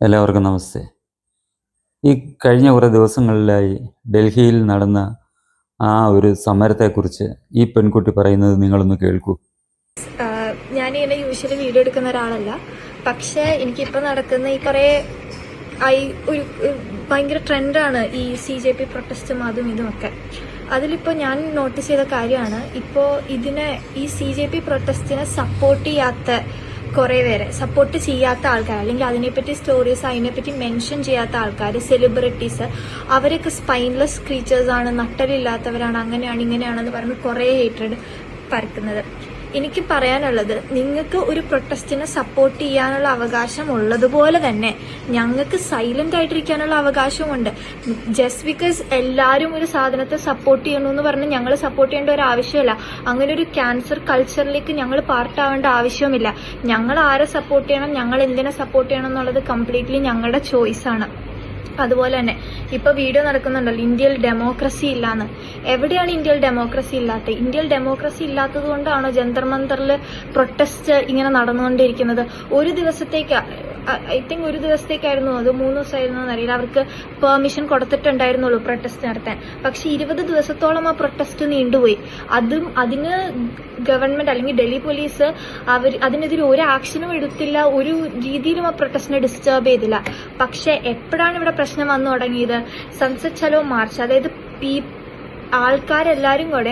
എല്ലാവർക്കും നമസ്തേ. ഈ കഴിഞ്ഞ കുറേ ദിവസങ്ങളിലായി ഡൽഹിയിൽ നടന്ന ആ ഒരു സമരത്തെക്കുറിച്ച് ഈ പെൺകുട്ടി പറയുന്നത് നിങ്ങളൊന്ന് കേൾക്കൂ. ഞാനിങ്ങനെ യൂഷ്വലി വീഡിയോ എടുക്കുന്ന ഒരാളല്ല, പക്ഷേ എനിക്കിപ്പോൾ നടക്കുന്ന ഈ കുറേ ഒരു ഭയങ്കര ട്രെൻഡാണ് ഈ CJP പ്രൊട്ടസ്റ്റും അതും ഇതുമൊക്കെ. അതിലിപ്പോൾ ഞാൻ നോട്ടീസ് ചെയ്ത കാര്യമാണ്, ഇപ്പോൾ ഈ CJP പ്രൊട്ടസ്റ്റിനെ സപ്പോർട്ട് ചെയ്യാത്ത കുറേ പേരെ, സപ്പോർട്ട് ചെയ്യാത്ത ആൾക്കാർ, അല്ലെങ്കിൽ അതിനെപ്പറ്റി സ്റ്റോറീസ് അതിനെപ്പറ്റി മെൻഷൻ ചെയ്യാത്ത ആൾക്കാർ, സെലിബ്രിറ്റീസ്, അവരൊക്കെ സ്പൈൻലെസ് ക്രീച്ചേഴ്സാണ്, നട്ടലില്ലാത്തവരാണ്, അങ്ങനെയാണ് ഇങ്ങനെയാണെന്ന് പറഞ്ഞ് കുറേ ഹേറ്റഡ് പരക്കുന്നത്. എനിക്ക് പറയാനുള്ളത്, നിങ്ങൾക്ക് ഒരു പ്രൊട്ടസ്റ്റിനെ സപ്പോർട്ട് ചെയ്യാനുള്ള അവകാശം ഉള്ളതുപോലെ തന്നെ ഞങ്ങൾക്ക് സൈലന്റ് ആയിട്ടിരിക്കാനുള്ള അവകാശമുണ്ട്. ജസ്റ്റ് ബിക്കോസ് എല്ലാവരും ഒരു സാധനത്തെ സപ്പോർട്ട് ചെയ്യണമെന്ന് പറഞ്ഞ് ഞങ്ങൾ സപ്പോർട്ട് ചെയ്യേണ്ട ഒരു ആവശ്യമില്ല. അങ്ങനെ ഒരു ക്യാൻസർ കൾച്ചറിലേക്ക് ഞങ്ങൾ പാർട്ടാവേണ്ട ആവശ്യവുമില്ല. ഞങ്ങൾ ആരെ സപ്പോർട്ട് ചെയ്യണം, ഞങ്ങൾ എന്തിനെ സപ്പോർട്ട് ചെയ്യണം എന്നുള്ളത് കംപ്ലീറ്റ്ലി ഞങ്ങളുടെ ചോയ്സാണ്. അതുപോലെ തന്നെ ഇപ്പൊ വീഡിയോ നടക്കുന്നുണ്ടല്ലോ, ഇന്ത്യയിൽ ഡെമോക്രസി ഇല്ലാന്ന്. എവിടെയാണ് ഇന്ത്യയിൽ ഡെമോക്രസി ഇല്ലാത്തത്? ഇന്ത്യയിൽ ഡെമോക്രസി ഇല്ലാത്തത് കൊണ്ടാണോ ജന്തർ മന്തറിൽ പ്രൊട്ടസ്റ്റ് ഇങ്ങനെ നടന്നുകൊണ്ടിരിക്കുന്നത്? ഒരു ദിവസത്തേക്ക്, ഐ തിങ്ക് ഒരു ദിവസത്തേക്കായിരുന്നു, അത് 3 ദിവസമായിരുന്നു എന്നറിയില്ല, അവർക്ക് പെർമിഷൻ കൊടുത്തിട്ടുണ്ടായിരുന്നുള്ളൂ പ്രൊട്ടസ്റ്റ് നടത്താൻ. പക്ഷെ 20 ദിവസത്തോളം ആ പ്രൊട്ടസ്റ്റ് നീണ്ടുപോയി. അതിന് ഗവൺമെന്റ് അല്ലെങ്കിൽ ഡൽഹി പോലീസ് അതിനെതിരെ ഒരു ആക്ഷനും എടുത്തില്ല, ഒരു രീതിയിലും ആ പ്രൊട്ടസ്റ്റിനെ ഡിസ്റ്റർബ് ചെയ്തില്ല. പക്ഷെ എപ്പോഴാണ് ഇവിടെ പ്രശ്നം വന്നു തുടങ്ങിയത്? സൺസെറ്റ് ചലോ മാർച്ച്, അതായത് ആൾക്കാരെല്ലാരും കൂടെ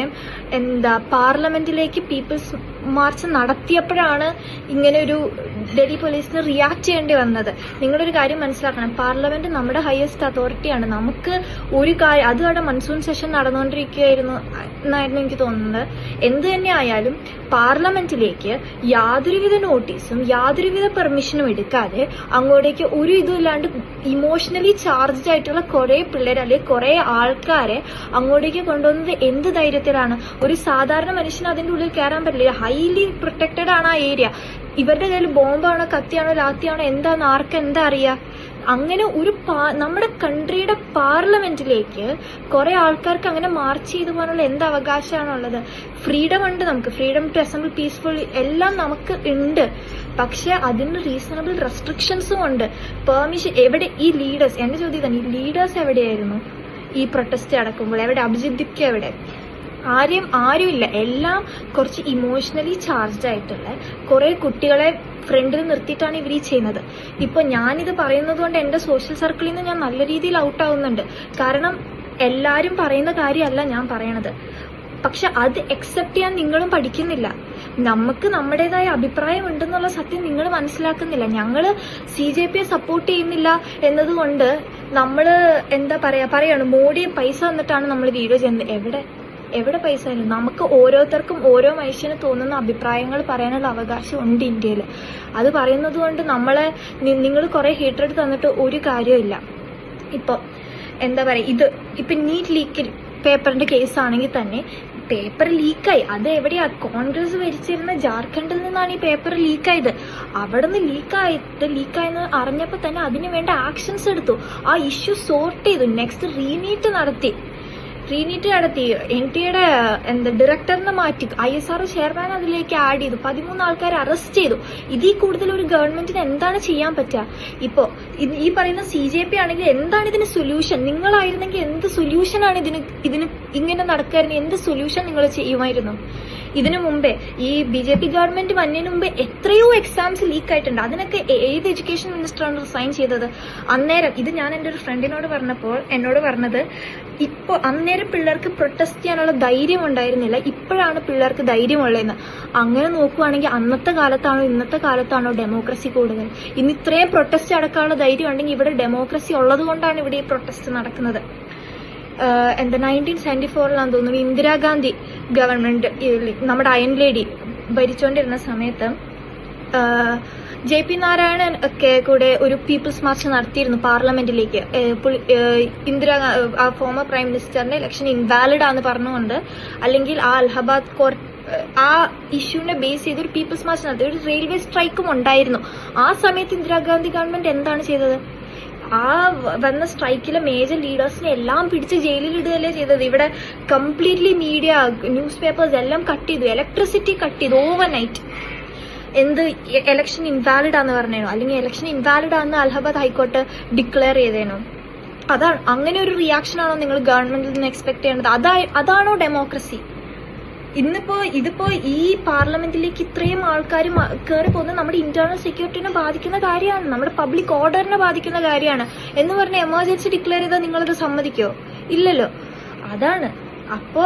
പാർലമെന്റിലേക്ക് പീപ്പിൾസ് മാർച്ച് നടത്തിയപ്പോഴാണ് ഇങ്ങനെ ഒരു ഡൽഹി പോലീസിന് റിയാക്ട് ചെയ്യേണ്ടി വന്നത്. നിങ്ങളൊരു കാര്യം മനസ്സിലാക്കണം, പാർലമെന്റ് നമ്മുടെ ഹയസ്റ്റ് അതോറിറ്റിയാണ്. നമുക്ക് ഒരു കാര്യം, അത് അവിടെ മൺസൂൺ സെഷൻ നടന്നുകൊണ്ടിരിക്കുകയായിരുന്നു എന്നായിരുന്നു എനിക്ക് തോന്നുന്നത്. എന്ത് തന്നെ ആയാലും പാർലമെന്റിലേക്ക് യാതൊരുവിധ നോട്ടീസും യാതൊരുവിധ പെർമിഷനും എടുക്കാതെ അങ്ങോട്ടേക്ക് ഒരു ഇതുമില്ലാണ്ട് ഇമോഷണലി ചാർജ്ഡ് ആയിട്ടുള്ള കുറെ പിള്ളേർ അല്ലെങ്കിൽ കുറെ ആൾക്കാരെ അങ്ങോട്ടേക്ക് കൊണ്ടുവന്നത് എന്ത് ധൈര്യത്തിലാണ്? ഒരു സാധാരണ മനുഷ്യന് അതിൻ്റെ ഉള്ളിൽ കയറാൻ പറ്റില്ല. ഹൈലി പ്രൊട്ടക്റ്റഡ് ആണ് ആ ഏരിയ. ഇവരുടെ കയ്യിൽ ബോംബാണോ കത്തിയാണോ ലാത്തിയാണോ എന്താന്ന് ആർക്കെന്താ അറിയാ? അങ്ങനെ ഒരു നമ്മുടെ കൺട്രിയുടെ പാർലമെന്റിലേക്ക് കുറെ ആൾക്കാർക്ക് അങ്ങനെ മാർച്ച് ചെയ്തു പോകാനുള്ള എന്ത് അവകാശമാണുള്ളത്? ഫ്രീഡം ഉണ്ട്, നമുക്ക് ഫ്രീഡം ടു അസംബിൾ പീസ്ഫുൾ എല്ലാം നമുക്ക് ഉണ്ട്. പക്ഷെ അതിന് റീസണബിൾ റെസ്ട്രിക്ഷൻസും ഉണ്ട്. പെർമിഷൻ എവിടെ? ഈ ലീഡേഴ്സ്, എന്റെ ചോദ്യം തന്നെ, ഈ ലീഡേഴ്സ് എവിടെയായിരുന്നു ഈ പ്രൊട്ടസ്റ്റ് നടക്കുമ്പോൾ? എവിടെ? അഭിജിത് ദിക്ക് എവിടെ? ആരുമില്ല. എല്ലാം കുറച്ച് ഇമോഷണലി ചാർജ്ഡ് ആയിട്ടുള്ള കുറെ കുട്ടികളെ ഫ്രണ്ടിൽ നിർത്തിയിട്ടാണ് ഇവർ ഈ ചെയ്യുന്നത്. ഇപ്പൊ ഞാനിത് പറയുന്നത് കൊണ്ട് എന്റെ സോഷ്യൽ സർക്കിളിൽ നിന്ന് ഞാൻ നല്ല രീതിയിൽ ഔട്ട് ആവുന്നുണ്ട്. കാരണം എല്ലാരും പറയുന്ന കാര്യമല്ല ഞാൻ പറയണത്. പക്ഷെ അത് അക്സെപ്റ്റ് ചെയ്യാൻ നിങ്ങളും പഠിക്കുന്നില്ല. നമുക്ക് നമ്മുടേതായ അഭിപ്രായം ഉണ്ടെന്നുള്ള സത്യം നിങ്ങൾ മനസ്സിലാക്കുന്നില്ല. ഞങ്ങള് CJP സപ്പോർട്ട് ചെയ്യുന്നില്ല എന്നതുകൊണ്ട് നമ്മള് പറയാണ് മോഡിയെ പൈസ തന്നിട്ടാണ് നമ്മൾ വീഡിയോ ചെയ്യുന്നത്. എവിടെ പൈസ ആയിരുന്നു? നമുക്ക് ഓരോരുത്തർക്കും ഓരോ മനുഷ്യന് തോന്നുന്ന അഭിപ്രായങ്ങൾ പറയാനുള്ള അവകാശം ഉണ്ട് ഇന്ത്യയിൽ. അത് പറയുന്നത് കൊണ്ട് നിങ്ങൾ കുറെ ഹേറ്റഡ് തന്നിട്ട് ഒരു കാര്യമില്ല. ഇപ്പൊ ഇപ്പൊ നീറ്റ് ലീക്ക് പേപ്പറിന്റെ കേസ് ആണെങ്കിൽ തന്നെ പേപ്പർ ലീക്കായി. അത് എവിടെയാ? കോൺഗ്രസ് ഭരിച്ചിരുന്ന ജാർഖണ്ഡിൽ നിന്നാണ് ഈ പേപ്പർ ലീക്കായത്. അവിടെ നിന്ന് ലീക്കായെന്ന് അറിഞ്ഞപ്പോ തന്നെ അതിന് വേണ്ട ആക്ഷൻസ് എടുത്തു. ആ ഇഷ്യൂ സോർട്ട് ചെയ്തു. നെക്സ്റ്റ് റീനീറ്റ് നടത്തി. NTA-യുടെ ഡയറക്ടറിനെ മാറ്റി, ISR ചെയർമാൻ അതിലേക്ക് ആഡ് ചെയ്തു, 13 ആൾക്കാരെ അറസ്റ്റ് ചെയ്തു. ഇതിൽ കൂടുതൽ ഒരു ഗവൺമെന്റിന് എന്താണ് ചെയ്യാൻ പറ്റുക? ഇപ്പോ ഈ പറയുന്ന CJP ആണെങ്കിൽ എന്താണ് ഇതിന് സൊല്യൂഷൻ? നിങ്ങളായിരുന്നെങ്കിൽ എന്ത് സൊല്യൂഷനാണ് ഇതിന് ഇങ്ങനെ നടക്കായിരുന്നു? എന്ത് സൊല്യൂഷൻ നിങ്ങൾ ചെയ്യുമായിരുന്നു? ഇതിനു മുമ്പേ ഈ BJP ഗവൺമെന്റ് വന്നതിന് മുമ്പേ എത്രയോ എക്സാംസ് ലീക്ക് ആയിട്ടുണ്ട്. അതിനൊക്കെ ഏത് എഡ്യൂക്കേഷൻ മിനിസ്റ്ററാണ് റിസൈൻ ചെയ്തത്? അന്നേരം ഇത് ഞാൻ എൻ്റെ ഒരു ഫ്രണ്ടിനോട് പറഞ്ഞപ്പോൾ എന്നോട് പറഞ്ഞത്, ഇപ്പോൾ അന്നേരം പിള്ളേർക്ക് പ്രൊട്ടസ്റ്റ് ചെയ്യാനുള്ള ധൈര്യം ഉണ്ടായിരുന്നില്ല, ഇപ്പോഴാണ് പിള്ളേർക്ക് ധൈര്യമുള്ളതെന്ന്. അങ്ങനെ നോക്കുവാണെങ്കിൽ അന്നത്തെ കാലത്താണോ ഇന്നത്തെ കാലത്താണോ ഡെമോക്രസി കൂടുതൽ? ഇന്ന് ഇത്രയും പ്രൊട്ടസ്റ്റ് അടക്കാനുള്ള ധൈര്യം ഉണ്ടെങ്കിൽ ഇവിടെ ഡെമോക്രസി ഉള്ളത് കൊണ്ടാണ് ഇവിടെ ഈ പ്രൊട്ടസ്റ്റ് നടക്കുന്നത്. 1974 തോന്നുന്നു ഇന്ദിരാഗാന്ധി ഗവൺമെന്റ്, നമ്മുടെ അയൺ ലേഡി ഭരിച്ചുകൊണ്ടിരുന്ന സമയത്ത് JP നാരായണൻ ഒക്കെ കൂടെ ഒരു പീപ്പിൾസ് മാർച്ച് നടത്തിയിരുന്നു പാർലമെന്റിലേക്ക്. ഫോമർ പ്രൈം മിനിസ്റ്ററിന്റെ ഇലക്ഷൻ ഇൻവാലിഡ് ആണെന്ന് പറഞ്ഞുകൊണ്ട്, അല്ലെങ്കിൽ ആ അലഹബാദ് കോർട്ട് ആ ഇഷ്യൂവിനെ ബേസ് ചെയ്ത് ഒരു പീപ്പിൾസ് മാർച്ച് നടത്തി. ഒരു റെയിൽവേ സ്ട്രൈക്കും ഉണ്ടായിരുന്നു. ആ സമയത്ത് ഇന്ദിരാഗാന്ധി ഗവൺമെന്റ് എന്താണ് ചെയ്തത്? ആ വന്ന സ്ട്രൈക്കിലെ മേജർ ലീഡേഴ്സിനെ എല്ലാം പിടിച്ച് ജയിലിൽ ഇടുകയല്ലേ ചെയ്തത്. ഇവിടെ കംപ്ലീറ്റ്ലി മീഡിയ, ന്യൂസ് പേപ്പേഴ്സ് എല്ലാം കട്ട് ചെയ്തു, ഇലക്ട്രിസിറ്റി കട്ട് ചെയ്തു ഓവർനൈറ്റ്. എന്ത് ഇലക്ഷൻ ഇൻവാലിഡ് ആണെന്ന് പറഞ്ഞേനോ, അല്ലെങ്കിൽ ഇലക്ഷൻ ഇൻവാലിഡ് ആണെന്ന് അലഹബാദ് ഹൈക്കോർട്ട് ഡിക്ലെയർ ചെയ്തേനോ? അതാണ് അങ്ങനെ ഒരു റിയാക്ഷൻ ആണോ നിങ്ങൾ ഗവൺമെന്റിൽ നിന്ന് എക്സ്പെക്ട് ചെയ്യേണ്ടത്? അതാണോ ഡെമോക്രസി? ഇതിപ്പോ ഈ പാർലമെന്റിലേക്ക് ഇത്രയും ആൾക്കാർ കയറി പോകുന്നത് നമ്മുടെ ഇന്റേണൽ സെക്യൂരിറ്റിനെ ബാധിക്കുന്ന കാര്യമാണ്, നമ്മുടെ പബ്ലിക് ഓർഡറിനെ ബാധിക്കുന്ന കാര്യമാണ് എന്ന് പറഞ്ഞ് എമർജൻസി ഡിക്ലെയർ ചെയ്താൽ നിങ്ങളത് സമ്മതിക്കോ? ഇല്ലല്ലോ. അതാണ്. അപ്പോ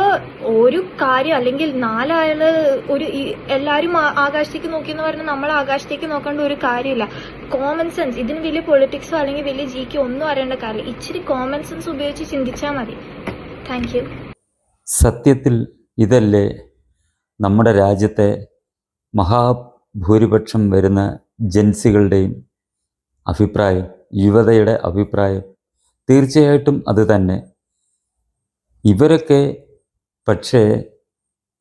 ഒരു കാര്യം, അല്ലെങ്കിൽ നാലാള് എല്ലാരും ആകാശത്തേക്ക് നോക്കിയെന്ന് പറഞ്ഞാൽ നമ്മൾ ആകാശത്തേക്ക് നോക്കേണ്ട ഒരു കാര്യമില്ല. കോമൺ സെൻസ്, ഇതിന് വലിയ പൊളിറ്റിക്സോ അല്ലെങ്കിൽ വലിയ ജിക്കോ ഒന്നും അറിയേണ്ട കാര്യമില്ല. ഇച്ചിരി കോമൺ സെൻസ് ഉപയോഗിച്ച് ചിന്തിച്ചാൽ മതി. Thank you. സത്യത്തിൽ ഇതല്ലേ നമ്മുടെ രാജ്യത്തെ മഹാഭൂരിപക്ഷം വരുന്ന ജൻസികളുടെയും അഭിപ്രായം, യുവതയുടെ അഭിപ്രായം? തീർച്ചയായിട്ടും അത് തന്നെ. ഇവരൊക്കെ പക്ഷേ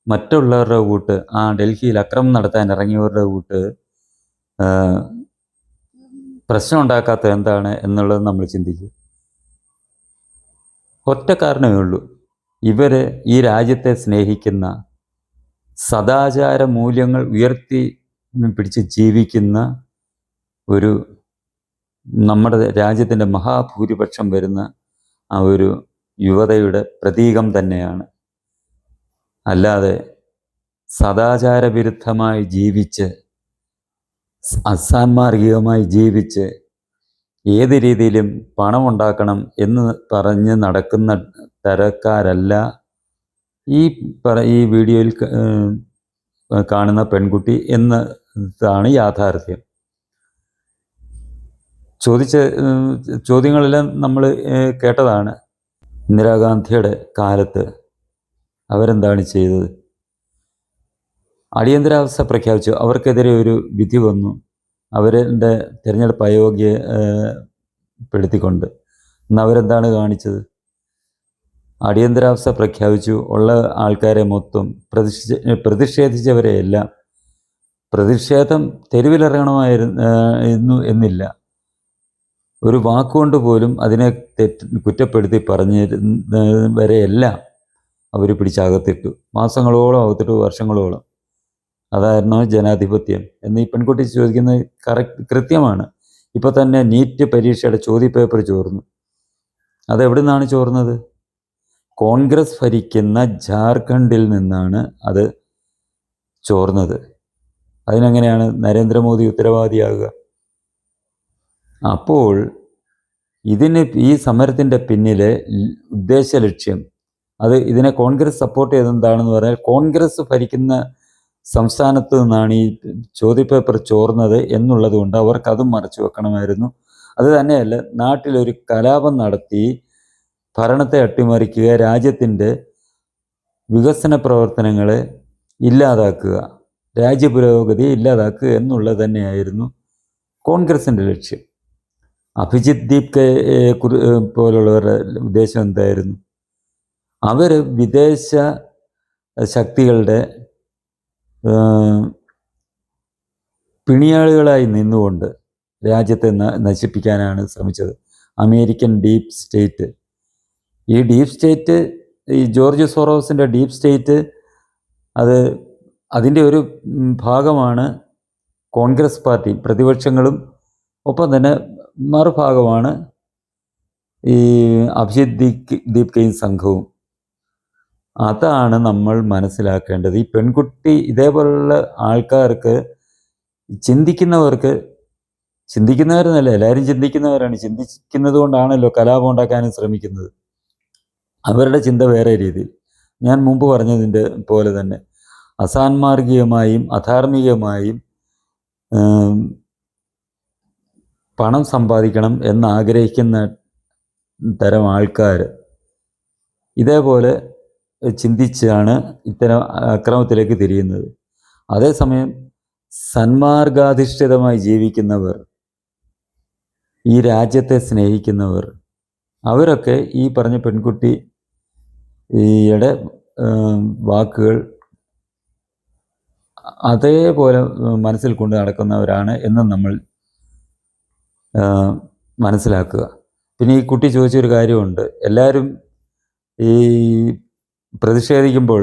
മറ്റുള്ളവരുടെ കൂട്ട്, ഡൽഹിയിൽ അക്രമം നടത്താൻ ഇറങ്ങിയവരുടെ കൂട്ട് പ്രശ്നം ഉണ്ടാക്കാത്ത എന്താണ് എന്നുള്ളത് നമ്മൾ ചിന്തിക്കും. ഒറ്റ കാരണമേ ഉള്ളൂ, ഇവർ ഈ രാജ്യത്തെ സ്നേഹിക്കുന്ന, സദാചാര മൂല്യങ്ങൾ ഉയർത്തി പിടിച്ച് ജീവിക്കുന്ന ഒരു നമ്മുടെ രാജ്യത്തിൻ്റെ മഹാഭൂരിപക്ഷം വരുന്ന ആ ഒരു യുവതയുടെ പ്രതീകം തന്നെയാണ്. അല്ലാതെ സദാചാരവിരുദ്ധമായി ജീവിച്ച്, അസാൻമാർഗികമായി ജീവിച്ച് ഏത് രീതിയിലും പണമുണ്ടാക്കണം എന്ന് പറഞ്ഞ് നടക്കുന്ന തരക്കാരല്ല ഈ വീഡിയോയിൽ കാണുന്ന പെൺകുട്ടി എന്നതാണ് യാഥാർത്ഥ്യം. ചോദിച്ച ചോദ്യങ്ങളെല്ലാം നമ്മൾ കേട്ടതാണ്. ഇന്ദിരാഗാന്ധിയുടെ കാലത്ത് അവരെന്താണ് ചെയ്തത്? അടിയന്തരാവസ്ഥ പ്രഖ്യാപിച്ചു, അവർക്കെതിരെ ഒരു വിധി വന്നു, അവരുടെ തിരഞ്ഞെടുപ്പ് അയോഗ്യപ്പെടുത്തിക്കൊണ്ട്. ഇന്ന് അവരെന്താണ് കാണിച്ചത്? അടിയന്തരാവസ്ഥ പ്രഖ്യാപിച്ചു, ഉള്ള ആൾക്കാരെ മൊത്തം പ്രതിഷേധിച്ചവരെയെല്ലാം, പ്രതിഷേധം തെരുവിലിറങ്ങണമായിരുന്നു എന്നില്ല, ഒരു വാക്കുകൊണ്ട് പോലും അതിനെ കുറ്റപ്പെടുത്തി പറഞ്ഞവരെയെല്ലാം അവർ പിടിച്ചകത്തിട്ടു. മാസങ്ങളോളം അകത്തിട്ടു, വർഷങ്ങളോളം. അതായിരുന്നു ജനാധിപത്യം എന്ന് ഈ പെൺകുട്ടി ചോദിക്കുന്നത് കൃത്യമാണ്. ഇപ്പോൾ തന്നെ നീറ്റ് പരീക്ഷയുടെ ചോദ്യപേപ്പർ ചോർന്നു. അതെവിടെ നിന്നാണ് ചോർന്നത്? കോൺഗ്രസ് ഭരിക്കുന്ന ജാർഖണ്ഡിൽ നിന്നാണ് അത് ചോർന്നത്. അതിനെങ്ങനെയാണ് നരേന്ദ്രമോദി ഉത്തരവാദിയാകുക? അപ്പോൾ ഈ സമരത്തിൻ്റെ പിന്നിലെ ഉദ്ദേശ ലക്ഷ്യം, ഇതിനെ കോൺഗ്രസ് സപ്പോർട്ട് ചെയ്തെന്താണെന്ന് പറഞ്ഞാൽ, കോൺഗ്രസ് ഭരിക്കുന്ന സംസ്ഥാനത്ത് നിന്നാണ് ഈ ചോദ്യപേപ്പർ ചോർന്നത് എന്നുള്ളത് കൊണ്ട് അവർക്കതും മറച്ചു വെക്കണമായിരുന്നു. അത് തന്നെയല്ല, നാട്ടിലൊരു കലാപം നടത്തി ഭരണത്തെ അട്ടിമറിക്കുക, രാജ്യത്തിൻ്റെ വികസന പ്രവർത്തനങ്ങളെ ഇല്ലാതാക്കുക, രാജ്യപുരോഗതിയെ ഇല്ലാതാക്കുക എന്നുള്ളത് തന്നെയായിരുന്നു കോൺഗ്രസിൻ്റെ ലക്ഷ്യം. അഭിജിത് ദീപ് പോലുള്ളവരുടെ ഉദ്ദേശം എന്തായിരുന്നു? അവർ വിദേശ ശക്തികളുടെ പിണിയാളുകളായി നിന്നുകൊണ്ട് രാജ്യത്തെ നശിപ്പിക്കാനാണ് ശ്രമിച്ചത്. അമേരിക്കൻ ഡീപ്പ് സ്റ്റേറ്റ്, ഈ ഡീപ്പ് സ്റ്റേറ്റ്, ഈ ജോർജ് സോറോസിൻ്റെ ഡീപ്പ് സ്റ്റേറ്റ്, അതിൻ്റെ ഒരു ഭാഗമാണ് കോൺഗ്രസ് പാർട്ടി പ്രതിപക്ഷങ്ങളും, ഒപ്പം തന്നെ മറുഭാഗമാണ് ഈ അഭിജിത് ദീപ് സംഘവും. അതാണ് നമ്മൾ മനസ്സിലാക്കേണ്ടത്. ഈ പെൺകുട്ടി, ഇതേപോലുള്ള ആൾക്കാർക്ക്, ചിന്തിക്കുന്നവരെന്നല്ല, എല്ലാവരും ചിന്തിക്കുന്നവരാണ്, ചിന്തിക്കുന്നത് കൊണ്ടാണല്ലോ കലാപം ഉണ്ടാക്കാനും ശ്രമിക്കുന്നത്. അവരുടെ ചിന്ത വേറെ രീതിയിൽ. ഞാൻ മുമ്പ് പറഞ്ഞതിൻ്റെ പോലെ തന്നെ അസാൻമാർഗികമായും അധാർമികമായും പണം സമ്പാദിക്കണം എന്നാഗ്രഹിക്കുന്ന തരം ആൾക്കാർ ഇതേപോലെ ചിന്തിച്ചാണ് ഇത്തരം അക്രമത്തിലേക്ക് തിരിയുന്നത്. അതേസമയം സന്മാർഗാധിഷ്ഠിതമായി ജീവിക്കുന്നവർ, ഈ രാജ്യത്തെ സ്നേഹിക്കുന്നവർ, അവരൊക്കെ ഈ പറഞ്ഞ പെൺകുട്ടിയുടെ വാക്കുകൾ അതേപോലെ മനസ്സിൽ കൊണ്ട് നടക്കുന്നവരാണ് എന്നും നമ്മൾ മനസ്സിലാക്കുക. പിന്നെ ഈ കുട്ടി ചോദിച്ചൊരു കാര്യമുണ്ട്, എല്ലാവരും ഈ പ്രതിഷേധിക്കുമ്പോൾ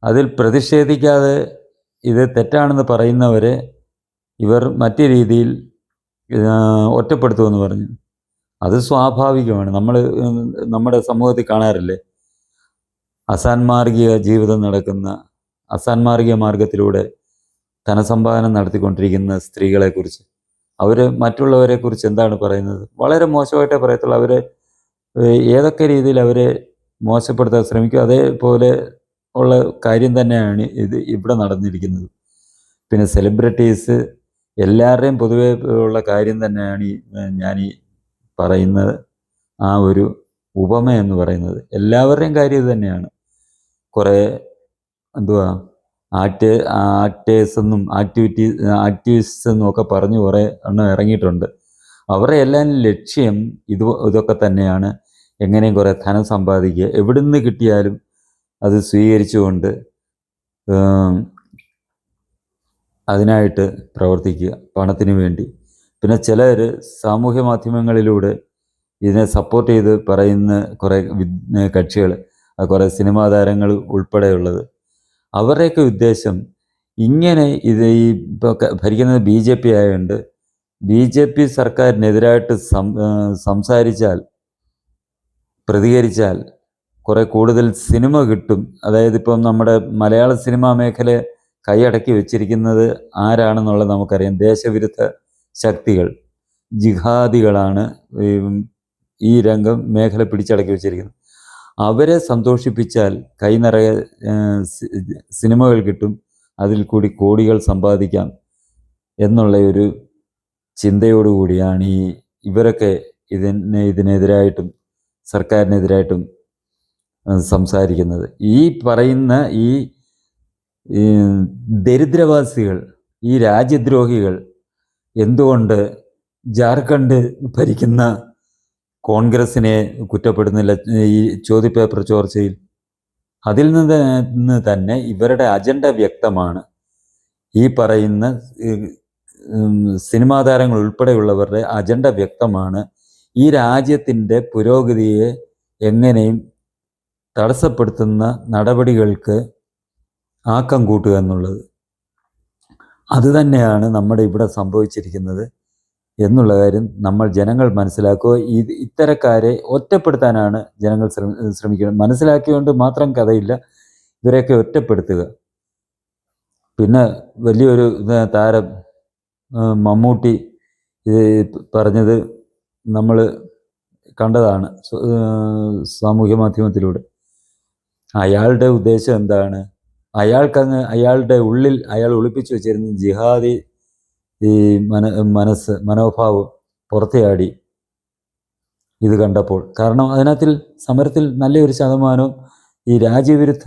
അതിൽ പ്രതിഷേധിക്കാതെ ഇത് തെറ്റാണെന്ന് പറയുന്നവരെ ഇവർ മറ്റു രീതിയിൽ ഒറ്റപ്പെടുത്തുമെന്ന് പറഞ്ഞു. അത് സ്വാഭാവികമാണ്. നമ്മൾ നമ്മുടെ സമൂഹത്തിൽ കാണാറില്ലേ, അസാൻമാർഗിക ജീവിതം നടക്കുന്ന, അസാൻമാർഗിക മാർഗത്തിലൂടെ ധനസമ്പാദനം നടത്തിക്കൊണ്ടിരിക്കുന്ന സ്ത്രീകളെക്കുറിച്ച് അവർ മറ്റുള്ളവരെക്കുറിച്ച് എന്താണ് പറയുന്നത്? വളരെ മോശമായിട്ടേ പറയത്തുള്ളൂ. അവരെ ഏതൊക്കെ രീതിയിൽ അവരെ മോശപ്പെടുത്താൻ ശ്രമിക്കും, അതേപോലെ ഉള്ള കാര്യം തന്നെയാണ് ഇവിടെ നടന്നിരിക്കുന്നത്. പിന്നെ സെലിബ്രിറ്റീസ് എല്ലാവരുടെയും പൊതുവെ ഉള്ള കാര്യം തന്നെയാണ് ഞാൻ പറയുന്നത്. ആ ഒരു ഉപമ എന്ന് പറയുന്നത് എല്ലാവരുടെയും കാര്യം ഇത് തന്നെയാണ്. കുറേ ആക്ടേഴ്സ് എന്നും ആക്ടിവിസ്റ്റ് എന്നും ഒക്കെ പറഞ്ഞ് കുറേ എണ്ണം ഇറങ്ങിയിട്ടുണ്ട്. അവരുടെ എല്ലാം ലക്ഷ്യം ഇതൊക്കെ തന്നെയാണ്. എങ്ങനെയും കുറേ ധനം സമ്പാദിക്കുക, എവിടുന്ന് കിട്ടിയാലും അത് സ്വീകരിച്ചുകൊണ്ട് അതിനായിട്ട് പ്രവർത്തിക്കുക, പണത്തിന് വേണ്ടി. പിന്നെ ചിലർ സാമൂഹ്യ മാധ്യമങ്ങളിലൂടെ ഇതിനെ സപ്പോർട്ട് ചെയ്ത് പറയുന്ന കുറേ കക്ഷികൾ, കുറേ സിനിമാ താരങ്ങൾ ഉൾപ്പെടെയുള്ളത്, അവരുടെയൊക്കെ ഉദ്ദേശം ഇങ്ങനെ ഈ ഇപ്പോൾ ഭരിക്കുന്നത് BJP ആയതുകൊണ്ട് BJP സർക്കാരിനെതിരായിട്ട് സംസാരിച്ചാൽ, പ്രതികരിച്ചാൽ കുറേ കൂടുതൽ സിനിമ കിട്ടും. അതായത് ഇപ്പം നമ്മുടെ മലയാള സിനിമാ മേഖല കൈയടക്കി വെച്ചിരിക്കുന്നത് ആരാണെന്നുള്ളത് നമുക്കറിയാം. ദേശവിരുദ്ധ ശക്തികൾ, ജിഹാദികളാണ് ഈ മേഖല പിടിച്ചടക്കി വെച്ചിരിക്കുന്നത്. അവരെ സന്തോഷിപ്പിച്ചാൽ കൈ നിറയെ സിനിമകൾ കിട്ടും, അതിൽ കൂടി കോടികൾ സമ്പാദിക്കാം എന്നുള്ള ഒരു ചിന്തയോടുകൂടിയാണ് ഇവരൊക്കെ ഇതിനെതിരായിട്ടും സർക്കാരിനെതിരായിട്ടും സംസാരിക്കുന്നത്. ഈ പറയുന്ന ഈ ദരിദ്രവാസികൾ, ഈ രാജ്യദ്രോഹികൾ എന്തുകൊണ്ട് ജാർഖണ്ഡ് ഭരിക്കുന്ന കോൺഗ്രസിനെ കുറ്റപ്പെടുന്നില്ല ഈ ചോദ്യപേപ്പർ ചോർച്ചയിൽ? അതിൽ നിന്ന് തന്നെ ഇവരുടെ അജണ്ട വ്യക്തമാണ്. ഈ പറയുന്ന സിനിമാ താരങ്ങൾ ഉൾപ്പെടെയുള്ളവരുടെ അജണ്ട വ്യക്തമാണ്. ഈ രാജ്യത്തിൻ്റെ പുരോഗതിയെ എങ്ങനെയും തടസ്സപ്പെടുത്തുന്ന നടപടികൾക്ക് ആക്കം കൂട്ടുക എന്നുള്ളത്. അതുതന്നെയാണ് നമ്മുടെ ഇവിടെ സംഭവിച്ചിരിക്കുന്നത് എന്നുള്ള കാര്യം ജനങ്ങൾ മനസ്സിലാക്കുക. ഇത്തരക്കാരെ ഒറ്റപ്പെടുത്താനാണ് ജനങ്ങൾ ശ്രമിക്കുന്നത്. മനസ്സിലാക്കിയതുകൊണ്ട് മാത്രം കഥയില്ല, ഇവരെയൊക്കെ ഒറ്റപ്പെടുത്തുക. പിന്നെ വലിയൊരു താരം മമ്മൂട്ടി ഇത് പറഞ്ഞത് നമ്മൾ കണ്ടതാണ് സാമൂഹ്യ മാധ്യമത്തിലൂടെ. അയാളുടെ ഉദ്ദേശം എന്താണ്? അയാളുടെ ഉള്ളിൽ അയാൾ ഒളിപ്പിച്ചു വെച്ചിരുന്ന ജിഹാദി ഈ മനോഭാവം പുറത്തെയാടി ഇത് കണ്ടപ്പോൾ. കാരണം അതിനകത്തിൽ സമരത്തിൽ നല്ലൊരു ശതമാനവും ഈ രാജ്യവിരുദ്ധ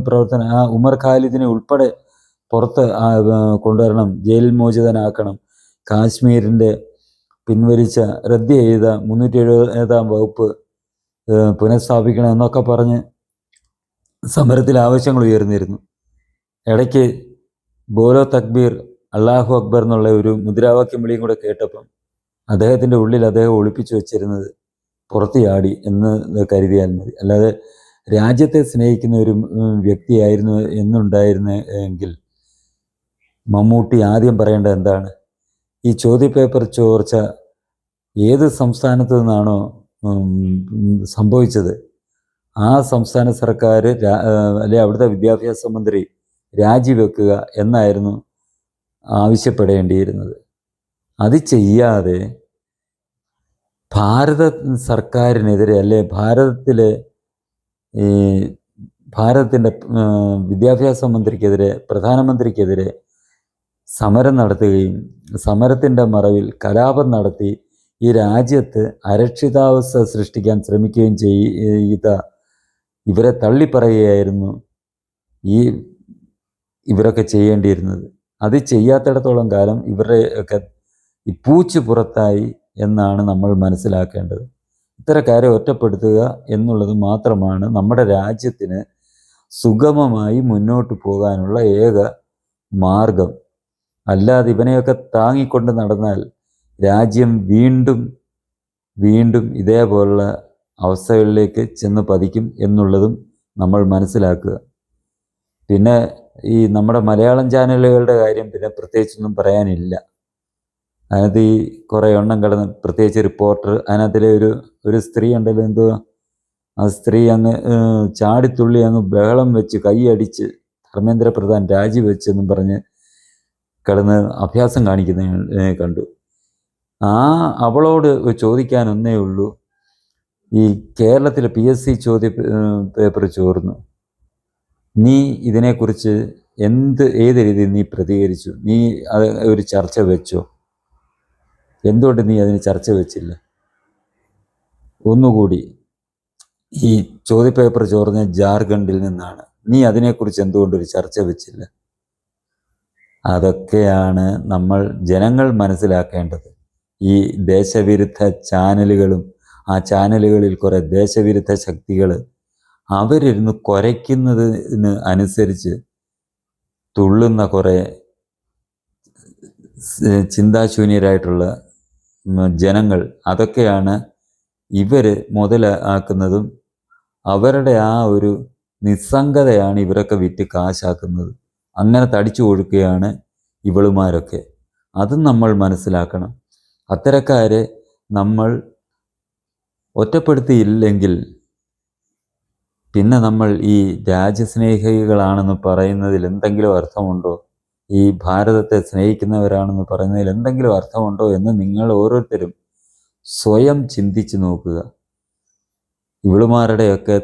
പ്രവർത്തനം, ആ ഉമർ ഖാലിദിനെ ഉൾപ്പെടെ പുറത്ത് കൊണ്ടുവരണം, ജയിലിൽ മോചിതനാക്കണം, കാശ്മീരിൻ്റെ പിൻവലിച്ച റദ്ദ് ചെയ്ത 370 വകുപ്പ് പുനഃസ്ഥാപിക്കണം എന്നൊക്കെ പറഞ്ഞ് സമരത്തിൽ ആവശ്യങ്ങൾ ഉയർന്നിരുന്നു. ഇടയ്ക്ക് ബോലോ തക്ബീർ അല്ലാഹു അക്ബർ എന്നുള്ള ഒരു മുദ്രാവാക്യം വിളിയും കൂടെ കേട്ടപ്പം അദ്ദേഹത്തിൻ്റെ ഉള്ളിൽ അദ്ദേഹം ഒളിപ്പിച്ചു വെച്ചിരുന്നത് പുറത്തിയാടി എന്ന് കരുതിയാൽ മതി. അല്ലാതെ രാജ്യത്തെ സ്നേഹിക്കുന്ന ഒരു വ്യക്തിയായിരുന്നു എന്നുണ്ടായിരുന്നെങ്കിൽ മമ്മൂട്ടി ആദ്യം പറയേണ്ടത് എന്താണ്? ഈ ചോദ്യപേപ്പർ ചോർച്ച ഏത് സംസ്ഥാനത്തു നിന്നാണോ സംഭവിച്ചത്, ആ സംസ്ഥാന സർക്കാർ അല്ലെ അവിടുത്തെ വിദ്യാഭ്യാസ മന്ത്രി രാജിവെക്കുക എന്നായിരുന്നു ആവശ്യപ്പെടേണ്ടിയിരുന്നത്. അത് ചെയ്യാതെ ഭാരത സർക്കാരിനെതിരെ അല്ലെ ഭാരതത്തിൻ്റെ വിദ്യാഭ്യാസ മന്ത്രിക്കെതിരെ, പ്രധാനമന്ത്രിക്കെതിരെ സമരം നടത്തുകയും സമരത്തിൻ്റെ മറവിൽ കലാപം നടത്തി ഈ രാജ്യത്ത് അരക്ഷിതാവസ്ഥ സൃഷ്ടിക്കാൻ ശ്രമിക്കുകയും ചെയ്ത ഇവരെ തള്ളിപ്പറയുകയായിരുന്നു ഇവരൊക്കെ ചെയ്യേണ്ടിയിരുന്നത്. അത് ചെയ്യാത്തിടത്തോളം കാലം ഇവരുടെ ഒക്കെ ഈ പൂച്ച് പുറത്തായി എന്നാണ് നമ്മൾ മനസ്സിലാക്കേണ്ടത്. ഇത്തരക്കാരെ ഒറ്റപ്പെടുത്തുക എന്നുള്ളത് മാത്രമാണ് നമ്മുടെ രാജ്യത്തിന് സുഗമമായി മുന്നോട്ട് പോകാനുള്ള ഏക മാർഗം. അല്ലാതെ ഇവനെയൊക്കെ താങ്ങിക്കൊണ്ട് നടന്നാൽ രാജ്യം വീണ്ടും വീണ്ടും ഇതേപോലുള്ള അവസ്ഥകളിലേക്ക് ചെന്ന് പതിക്കും എന്നുള്ളതും നമ്മൾ മനസ്സിലാക്കുക. പിന്നെ ഈ നമ്മുടെ മലയാളം ചാനലുകളുടെ കാര്യം പിന്നെ പ്രത്യേകിച്ചൊന്നും പറയാനില്ല. അതിനകത്ത് ഈ കുറേ എണ്ണം കിടന്ന്, പ്രത്യേകിച്ച് റിപ്പോർട്ടർ, അതിനകത്തിലെ ഒരു സ്ത്രീ ഉണ്ടല്ലോ, എന്തോ ആ സ്ത്രീ അങ്ങ് ചാടിത്തുള്ളി അങ്ങ് ബഹളം വെച്ച് കൈയടിച്ച് ധർമ്മേന്ദ്ര പ്രധാൻ രാജിവെച്ചെന്നും പറഞ്ഞ് കിടന്ന് അഭ്യാസം കാണിക്കുന്ന കണ്ടു. അവളോട് ചോദിക്കാനൊന്നേ ഉള്ളൂ, ഈ കേരളത്തിലെ PSC ചോദ്യ പേപ്പർ ചോർന്നു, നീ ഇതിനെക്കുറിച്ച് ഏത് രീതിയിൽ നീ പ്രതികരിച്ചു? നീ അത് ഒരു ചർച്ച വെച്ചോ? എന്തുകൊണ്ട് നീ അതിന് ചർച്ച വെച്ചില്ല? ഒന്നുകൂടി, ഈ ചോദ്യപേപ്പർ ചോർന്ന ജാർഖണ്ഡിൽ നിന്നാണ്, നീ അതിനെക്കുറിച്ച് എന്തുകൊണ്ടൊരു ചർച്ച വെച്ചില്ല? അതൊക്കെയാണ് ജനങ്ങൾ മനസ്സിലാക്കേണ്ടത്. ഈ ദേശവിരുദ്ധ ചാനലുകളും ആ ചാനലുകളിൽ കുറേ ദേശവിരുദ്ധ ശക്തികൾ അവരിരുന്ന് കുരയ്ക്കുന്നതിന് അനുസരിച്ച് തുള്ളുന്ന കുറേ ചിന്താശൂന്യരായിട്ടുള്ള ജനങ്ങൾ, അതൊക്കെയാണ് ഇവർ മുതലാക്കുന്നതും അവരുടെ ആ ഒരു നിസ്സംഗതയാണ് ഇവരൊക്കെ വിറ്റ് കാശാക്കുന്നത്. അങ്ങനെ തടിച്ചു കൊടുക്കുകയാണ് ഇവളുമാരൊക്കെ. അതും നമ്മൾ മനസ്സിലാക്കണം. അത്തരക്കാരെ നമ്മൾ ഒറ്റപ്പെടുത്തിയില്ലെങ്കിൽ പിന്നെ നമ്മൾ ഈ രാജ്യസ്നേഹികളാണെന്ന് പറയുന്നതിൽ എന്തെങ്കിലും അർത്ഥമുണ്ടോ? ഈ ഭാരതത്തെ സ്നേഹിക്കുന്നവരാണെന്ന് പറയുന്നതിൽ എന്തെങ്കിലും അർത്ഥമുണ്ടോ എന്ന് നിങ്ങൾ ഓരോരുത്തരും സ്വയം ചിന്തിച്ച് നോക്കുക. ഇവളുമാരുടെയൊക്കെ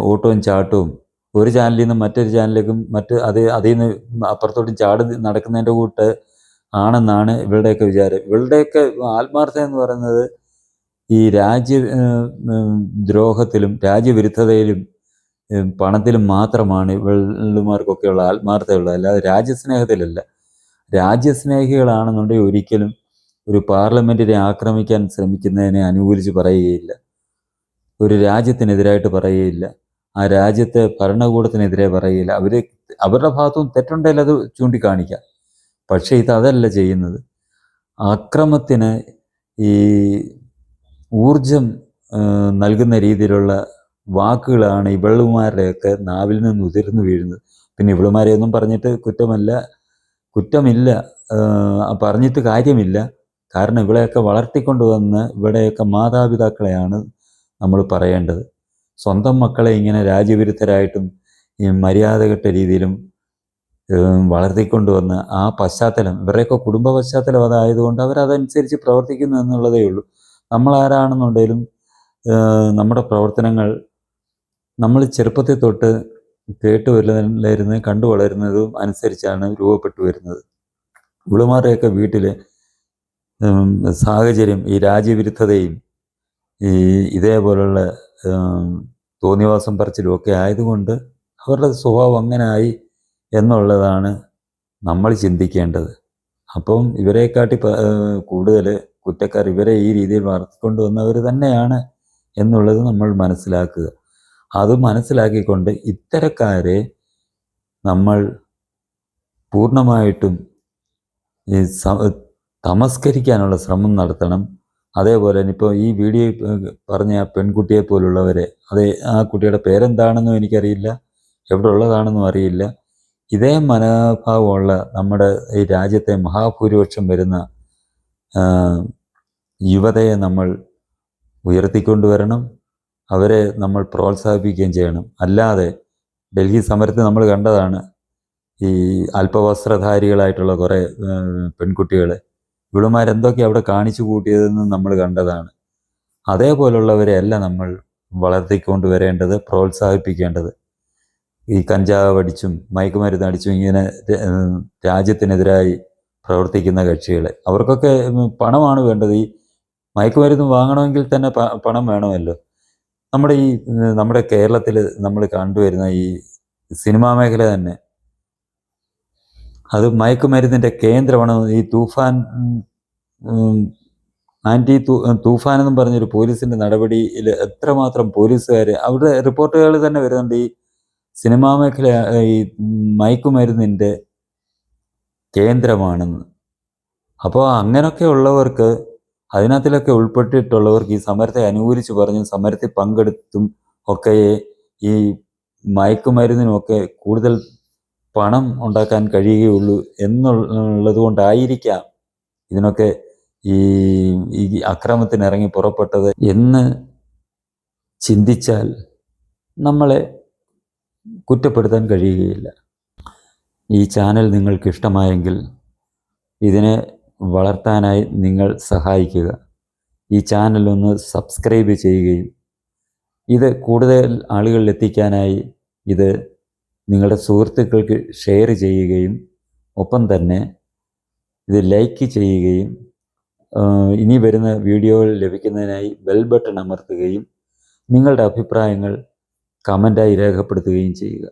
ഓട്ടവും ചാട്ടവും ഒരു ചാനലിൽ നിന്ന് മറ്റൊരു ചാനലിലേക്കും അതിൽ നിന്ന് അപ്പുറത്തോട്ടും ചാടി നടക്കുന്നതിൻ്റെ കൂട്ട് ആണെന്നാണ് ഇവളുടെയൊക്കെ വിചാരം. ഇവളുടെയൊക്കെ ആത്മാർത്ഥത എന്ന് പറയുന്നത് ഈ ദ്രോഹത്തിലും രാജ്യവിരുദ്ധതയിലും പണത്തിലും മാത്രമാണ് ഇവളുമാർക്കൊക്കെയുള്ള ആത്മാർത്ഥതയുള്ളത്, അല്ലാതെ രാജ്യസ്നേഹത്തിലല്ല. രാജ്യസ്നേഹികളാണെന്നുണ്ടെങ്കിൽ ഒരിക്കലും ഒരു പാർലമെൻറ്റിനെ ആക്രമിക്കാൻ ശ്രമിക്കുന്നതിനെ അനുകൂലിച്ച് പറയുകയില്ല, ഒരു രാജ്യത്തിനെതിരായിട്ട് പറയുകയില്ല, ആ രാജ്യത്തെ ഭരണകൂടത്തിനെതിരെ പറയുകയില്ല. അവരുടെ ഭാഗത്തും തെറ്റുണ്ടെങ്കിൽ അത് ചൂണ്ടിക്കാണിക്കാം. പക്ഷേ അതല്ല ചെയ്യുന്നത്. അക്രമത്തിന് ഈ ഊർജം നൽകുന്ന രീതിയിലുള്ള വാക്കുകളാണ് ഇവളുമാരുടെയൊക്കെ നാവിൽ നിന്ന് ഉതിർന്നു വീഴുന്നത്. പിന്നെ ഇവളുമാരെയൊന്നും പറഞ്ഞിട്ട് കുറ്റമില്ല, പറഞ്ഞിട്ട് കാര്യമില്ല. കാരണം ഇവളെയൊക്കെ വളർത്തിക്കൊണ്ടുവന്ന് ഇവിടെയൊക്കെ മാതാപിതാക്കളെയാണ് നമ്മൾ പറയേണ്ടത്. സ്വന്തം മക്കളെ ഇങ്ങനെ രാജ്യവിരുദ്ധരായിട്ടും ഈ മര്യാദകെട്ട രീതിയിലും വളർത്തിക്കൊണ്ടുവന്ന് ആ പശ്ചാത്തലം, ഇവരുടെയൊക്കെ കുടുംബ പശ്ചാത്തലം അതായതുകൊണ്ട് അവരതനുസരിച്ച് പ്രവർത്തിക്കുന്നു എന്നുള്ളതേ ഉള്ളൂ. നമ്മളാരാണെന്നുണ്ടെങ്കിലും നമ്മുടെ പ്രവർത്തനങ്ങൾ നമ്മൾ ചെറുപ്പത്തിൽ തൊട്ട് കേട്ട് വരുന്നതിലിരുന്ന് കണ്ടു വളരുന്നതും അനുസരിച്ചാണ് രൂപപ്പെട്ടു വരുന്നത്. ഇവളുമാരുടെയൊക്കെ വീട്ടിൽ സാഹചര്യം ഈ രാജ്യവിരുദ്ധതയും ഈ ഇതേപോലുള്ള തോന്നിവാസം പറച്ചിലും ഒക്കെ ആയതുകൊണ്ട് അവരുടെ സ്വഭാവം അങ്ങനെ ആയി എന്നുള്ളതാണ് നമ്മൾ ചിന്തിക്കേണ്ടത്. അപ്പം ഇവരെക്കാട്ടി കൂടുതൽ കുറ്റക്കാർ ഇവരെ ഈ രീതിയിൽ വളർത്തിക്കൊണ്ടുവന്നവർ തന്നെയാണ് എന്നുള്ളത് നമ്മൾ മനസ്സിലാക്കുക. അത് മനസ്സിലാക്കിക്കൊണ്ട് ഇത്തരക്കാരെ നമ്മൾ പൂർണ്ണമായിട്ടും ഈ തമസ്കരിക്കാനുള്ള ശ്രമം നടത്തണം. അതേപോലെ തന്നെ ഇപ്പോൾ ഈ വീഡിയോ പറഞ്ഞ ആ പെൺകുട്ടിയെ പോലുള്ളവരെ, ആ കുട്ടിയുടെ പേരെന്താണെന്നും എനിക്കറിയില്ല, എവിടെ ഉള്ളതാണെന്നും അറിയില്ല. ഇതേ മനോഭാവമുള്ള നമ്മുടെ ഈ രാജ്യത്തെ മഹാഭൂരിപക്ഷം വരുന്ന യുവതയെ നമ്മൾ ഉയർത്തിക്കൊണ്ടുവരണം, അവരെ നമ്മൾ പ്രോത്സാഹിപ്പിക്കുകയും ചെയ്യണം. അല്ലാതെ ഡൽഹി സമരത്തിൽ നമ്മൾ കണ്ടതാണ് ഈ അല്പവസ്ത്രധാരികളായിട്ടുള്ള കുറേ പെൺകുട്ടികളെ ഇവളുമാരെന്തൊക്കെ അവിടെ കാണിച്ചു കൂട്ടിയതെന്ന് നമ്മൾ കണ്ടതാണ്. അതേപോലുള്ളവരെ അല്ല നമ്മൾ വളർത്തിക്കൊണ്ടുവരേണ്ടത്, പ്രോത്സാഹിപ്പിക്കേണ്ടത്. ഈ കഞ്ചാവ് അടിച്ചും മയക്കുമരുന്ന് അടിച്ചും ഇങ്ങനെ രാജ്യത്തിനെതിരായി പ്രവർത്തിക്കുന്ന കക്ഷികളെ, അവർക്കൊക്കെ പണമാണ് വേണ്ടത്. ഈ മയക്കുമരുന്ന് വാങ്ങണമെങ്കിൽ തന്നെ പണം വേണമല്ലോ. നമ്മുടെ കേരളത്തിൽ നമ്മൾ കണ്ടുവരുന്ന ഈ സിനിമാ മേഖല തന്നെ അത് മയക്കുമരുന്നിൻ്റെ കേന്ദ്രമാണ്. ഈ തൂഫാൻ എന്നും പറഞ്ഞൊരു പോലീസിൻ്റെ നടപടിയിൽ എത്രമാത്രം പോലീസുകാർ, അവരുടെ റിപ്പോർട്ടുകൾ തന്നെ വരുന്നുണ്ട് ഈ സിനിമാ മേഖല ഈ മയക്കുമരുന്നിൻ്റെ കേന്ദ്രമാണെന്ന്. അപ്പോൾ അങ്ങനെയൊക്കെ ഉള്ളവർക്ക്, അതിനകത്തിലൊക്കെ ഉൾപ്പെട്ടിട്ടുള്ളവർക്ക് ഈ സമരത്തെ അനുകൂലിച്ച് പറഞ്ഞ് സമരത്തിൽ പങ്കെടുത്തും ഒക്കെ ഈ മയക്കുമരുന്നിനുമൊക്കെ കൂടുതൽ പണം ഉണ്ടാക്കാൻ കഴിയുകയുള്ളൂ എന്നുള്ളത് കൊണ്ടായിരിക്കാം ഇതിനൊക്കെ ഈ ഈ അക്രമത്തിനിറങ്ങി പുറപ്പെട്ടത് എന്ന് ചിന്തിച്ചാൽ നമ്മളെ കുറ്റപ്പെടുത്താൻ കഴിയുകയില്ല. ഈ ചാനൽ നിങ്ങൾക്ക് ഇഷ്ടമായെങ്കിൽ ഇതിനെ വളർത്താനായി നിങ്ങൾ സഹായിക്കുക. ഈ ചാനൽ ഒന്ന് സബ്സ്ക്രൈബ് ചെയ്യുകയും ഇത് കൂടുതൽ ആളുകളിൽ എത്തിക്കാനായി ഇത് നിങ്ങളുടെ സുഹൃത്തുക്കൾക്ക് ഷെയർ ചെയ്യുകയും ഒപ്പം തന്നെ ഇത് ലൈക്ക് ചെയ്യുകയും ഇനി വരുന്ന വീഡിയോകൾ ലഭിക്കുന്നതിനായി ബെൽ ബട്ടൺ അമർത്തുകയും നിങ്ങളുടെ അഭിപ്രായങ്ങൾ കമൻ്റായി രേഖപ്പെടുത്തുകയും ചെയ്യുക.